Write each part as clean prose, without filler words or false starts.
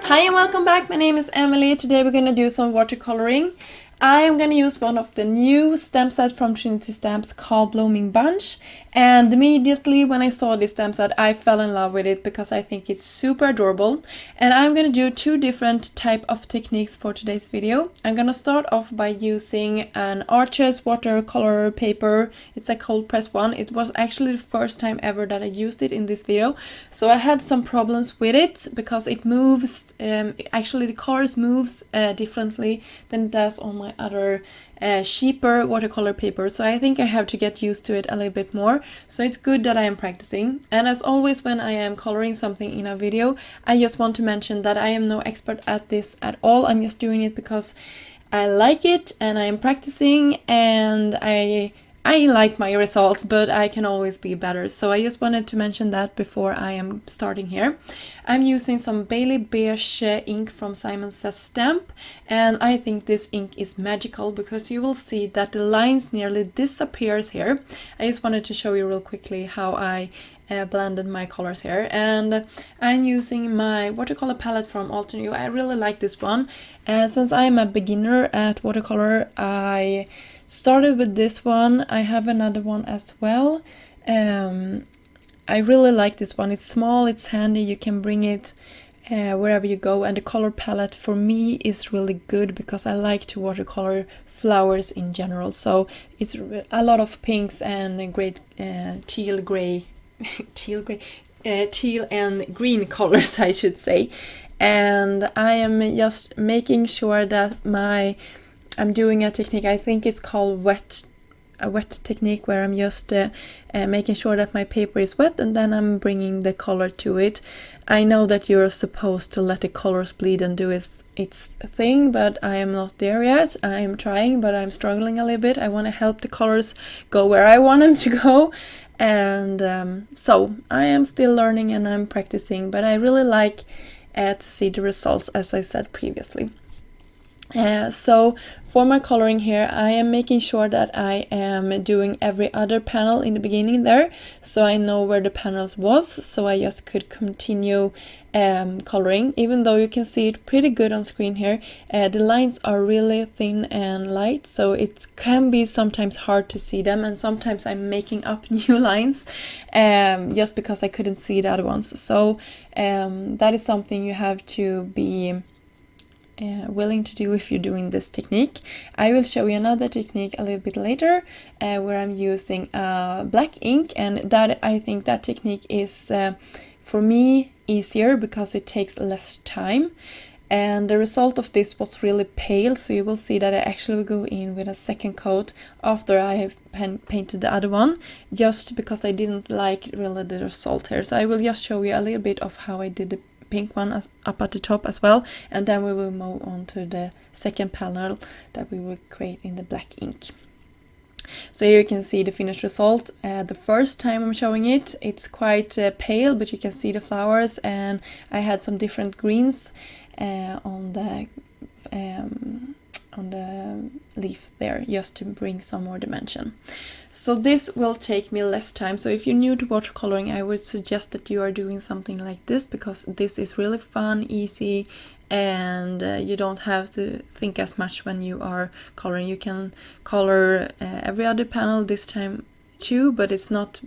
Hi and welcome back, my name is Emily. Today we're going to do some watercoloring. I am going to use one of the new stamp sets from Trinity Stamps called Blooming Bunch, and immediately when I saw this stamp set I fell in love with it because I think it's super adorable. And I'm going to do two different type of techniques for today's video. I'm going to start off by using an Arches watercolor paper. It's a cold press one. It was actually the first time ever that I used it in this video, so I had some problems with it because it moves, actually the colors moves differently than it does on my other cheaper watercolor paper, so I think I have to get used to it a little bit more. So it's good that I am practicing. And as always, when I am coloring something in a video, I just want to mention that I am no expert at this at all. I'm just doing it because I like it and I am practicing, and I like my results, but I can always be better. So I just wanted to mention that before I am starting here. I'm using some Bailey Beige ink from Simon Says Stamp, and I think this ink is magical because you will see that the lines nearly disappears here. I just wanted to show you real quickly how I blended my colors here. And I'm using my watercolor palette from Altenew. I really like this one. Since I'm a beginner at watercolor, I started with this one. I have another one as well. I really like this one. It's small, it's handy, you can bring it wherever you go, and the color palette for me is really good because I like to watercolor flowers in general. So it's a lot of pinks and great teal and green colors, I should say. And I am just making sure that I'm doing a technique, I think it's called a wet technique, where I'm just making sure that my paper is wet and then I'm bringing the color to it. I know that you're supposed to let the colors bleed and do its thing, but I am not there yet. I'm trying, but I'm struggling a little bit. I want to help the colors go where I want them to go. And so I am still learning and I'm practicing, but I really like to see the results, as I said previously. So for my coloring here, I am making sure that I am doing every other panel in the beginning there, so I know where the panels was, so I just could continue coloring. Even though you can see it pretty good on screen here, the lines are really thin and light, so it can be sometimes hard to see them, and sometimes I'm making up new lines just because I couldn't see the other ones. So that is something you have to be willing to do if you're doing this technique. I will show you another technique a little bit later where I'm using black ink, and that I think that technique is for me easier because it takes less time. And the result of this was really pale, so you will see that I actually will go in with a second coat after I have painted the other one, just because I didn't like really the result here. So I will just show you a little bit of how I did the pink one up at the top as well, and then we will move on to the second panel that we will create in the black ink. So here you can see the finished result. The first time I'm showing it, it's quite pale, but you can see the flowers, and I had some different greens on the leaf there, just to bring some more dimension. So this will take me less time. So if you're new to watercoloring, I would suggest that you are doing something like this, because this is really fun, easy, and you don't have to think as much when you are coloring. You can color every other panel this time too, but it's not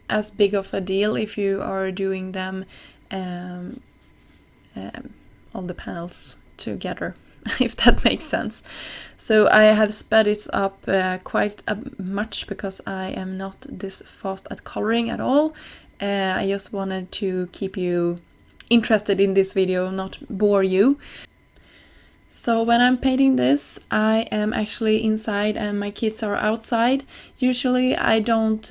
as big of a deal if you are doing them all the panels together, if that makes sense. So I have sped it up quite much because I am not this fast at coloring at all. I just wanted to keep you interested in this video, not bore you. So when I'm painting this, I am actually inside and my kids are outside. Usually I don't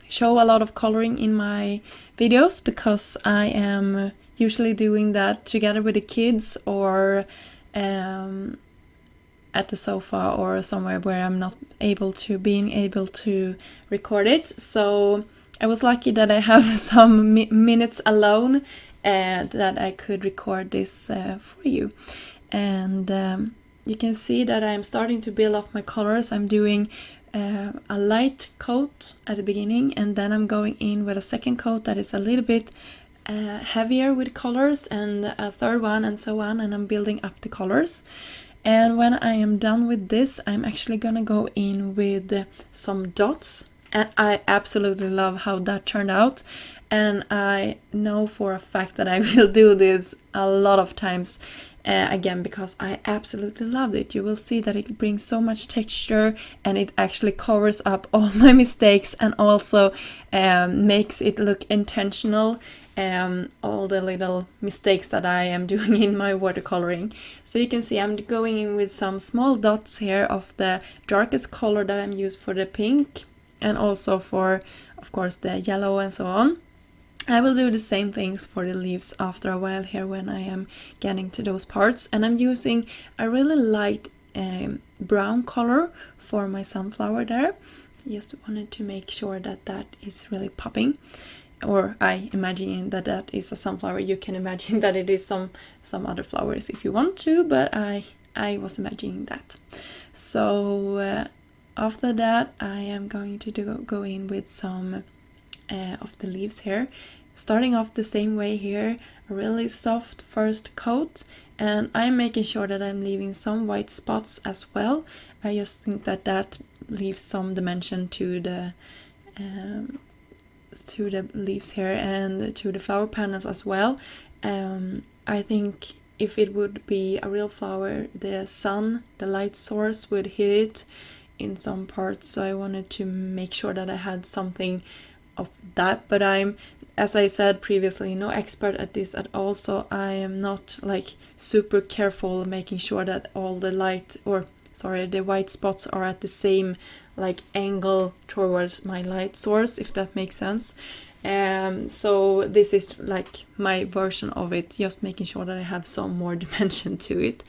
show a lot of coloring in my videos because I am usually doing that together with the kids, or at the sofa or somewhere where I'm not being able to record it. So I was lucky that I have some minutes alone that I could record this for you. And you can see that I'm starting to build up my colors. I'm doing a light coat at the beginning, and then I'm going in with a second coat that is a little bit heavier with colors, and a third one, and so on, and I'm building up the colors. And when I am done with this, I'm actually gonna go in with some dots, and I absolutely love how that turned out, and I know for a fact that I will do this a lot of times again, because I absolutely loved it. You will see that it brings so much texture, and it actually covers up all my mistakes, and also makes it look intentional, all the little mistakes that I am doing in my watercoloring. So you can see I'm going in with some small dots here of the darkest color that I'm used for the pink, and also for, of course, the yellow and so on. I will do the same things for the leaves after a while here when I am getting to those parts. And I'm using a really light brown color for my sunflower there. Just wanted to make sure that that is really popping. Or I imagine that that is a sunflower. You can imagine that it is some other flowers if you want to, but I was imagining that. So after that I am going to go in with some of the leaves here. Starting off the same way here, a really soft first coat, and I'm making sure that I'm leaving some white spots as well. I just think that that leaves some dimension to the leaves here and to the flower panels as well. I think if it would be a real flower, the sun, the light source would hit it in some parts, so I wanted to make sure that I had something of that. But I'm, as I said previously, no expert at this at all, so I am not like super careful making sure that all the the white spots are at the same like angle towards my light source, if that makes sense. So this is like my version of it, just making sure that I have some more dimension to it.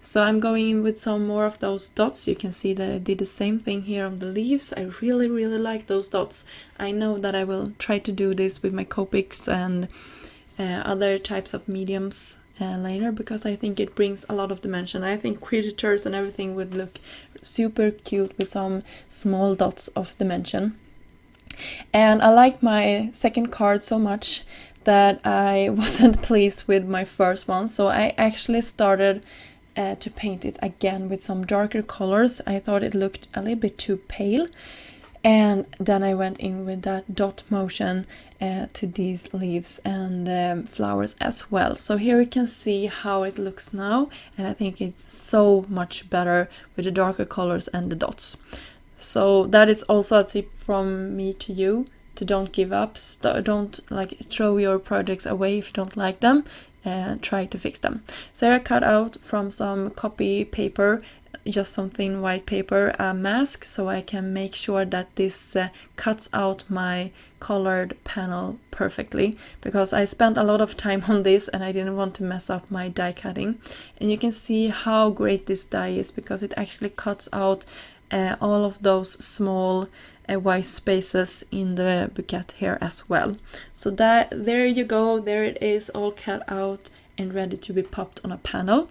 So I'm going in with some more of those dots. You can see that I did the same thing here on the leaves. I really like those dots. I know that I will try to do this with my Copics and other types of mediums later, because I think it brings a lot of dimension. I think critters and everything would look super cute with some small dots of dimension. And I liked my second card so much that I wasn't pleased with my first one, so I actually started to paint it again with some darker colors. I thought it looked a little bit too pale, and then I went in with that dot motion to these leaves and flowers as well. So here you can see how it looks now, and I think it's so much better with the darker colors and the dots. So that is also a tip from me to you, to don't give up. Don't like throw your projects away if you don't like them, and try to fix them. So here I cut out from some copy paper, just some thin white paper, a mask, so I can make sure that this cuts out my colored panel perfectly, because I spent a lot of time on this and I didn't want to mess up my die cutting. And you can see how great this die is, because it actually cuts out all of those small white spaces in the bouquet here as well. So that, there you go, there it is, all cut out and ready to be popped on a panel.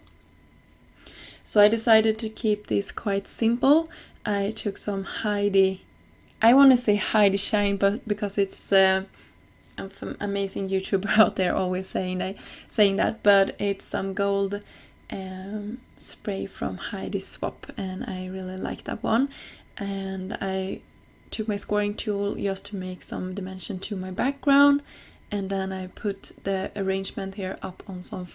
So I decided to keep this quite simple. I took some Heidi, I want to say Heidi Shine, but because it's an amazing YouTuber out there always saying that, but it's some gold spray from Heidi Swap, and I really like that one. And I took my scoring tool just to make some dimension to my background, and then I put the arrangement here up on some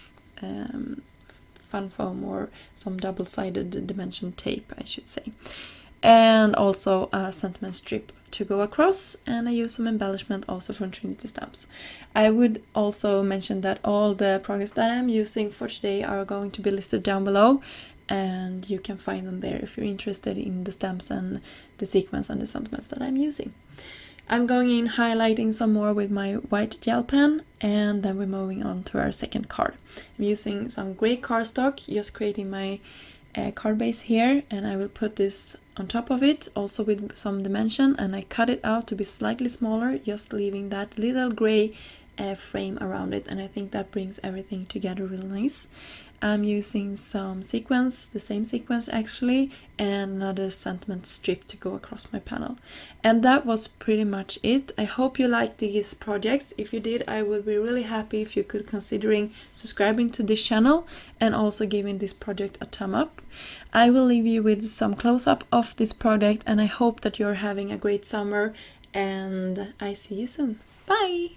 fun foam, or some double-sided dimension tape I should say, and also a sentiment strip to go across, and I use some embellishment also from Trinity Stamps. I would also mention that all the products that I'm using for today are going to be listed down below, and you can find them there if you're interested in the stamps and the sequins and the sentiments that I'm using. I'm going in highlighting some more with my white gel pen, and then we're moving on to our second card. I'm using some gray cardstock, just creating my card base here, and I will put this on top of it, also with some dimension, and I cut it out to be slightly smaller, just leaving that little gray frame around it, and I think that brings everything together real nice. I'm using some sequins, the same sequins actually, and another sentiment strip to go across my panel. And that was pretty much it. I hope you liked these projects. If you did, I would be really happy if you could considering subscribing to this channel and also giving this project a thumb up. I will leave you with some close-up of this project, and I hope that you're having a great summer, and I see you soon. Bye!